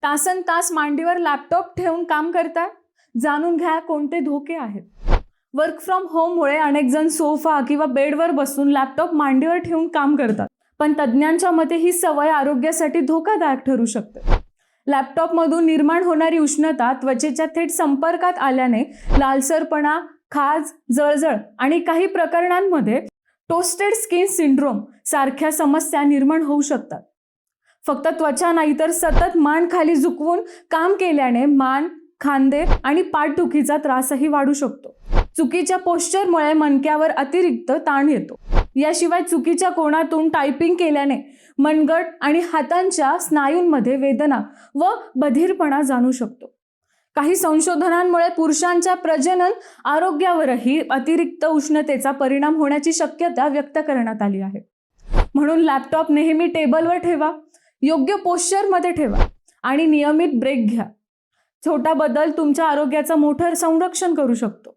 तासन तास मांडीवर लॅपटॉप ठेवून काम करताय? जाणून घ्या कोणते धोके आहेत। वर्क फ्रॉम होममुळे अनेक जण सोफा किंवा बेडवर बसून लॅपटॉप मांडीवर ठेवून काम करतात, पण तज्ज्ञांच्या मते ही सवय आरोग्यासाठी धोकादायक ठरू शकते। लॅपटॉपमधून निर्माण होणारी उष्णता त्वचेच्या थेट संपर्कात आल्याने लालसरपणा, खाज, जळजळ आणि काही प्रकरणांमध्ये टोस्टेड स्किन सिंड्रोम सारख्या समस्या निर्माण होऊ शकतात। फक्त त्वचा नाही तर सतत मान खाली झुकवून काम केल्याने मान, खांदे आणि पाठदुखीचा त्रासही वाढू शकतो। चुकीच्या पोश्चरमुळे मणक्यावर अतिरिक्त ताण येतो। याशिवाय चुकीच्या कोनातून टायपिंग केल्याने मनगट आणि हातांच्या स्नायूंमध्ये वेदना व बधीरपणा जाणवू शकतो। काही संशोधनांमुळे पुरुषांच्या प्रजनन आरोग्यावरही अतिरिक्त उष्णतेचा परिणाम होण्याची शक्यता व्यक्त करण्यात आली आहे। म्हणून लॅपटॉप नेहमी टेबलवर ठेवा, योग्य पोश्चरमध्ये ठेवा आणि नियमित ब्रेक घ्या। छोटा बदल तुमच्या आरोग्याचं मोठं संरक्षण करू शकतो।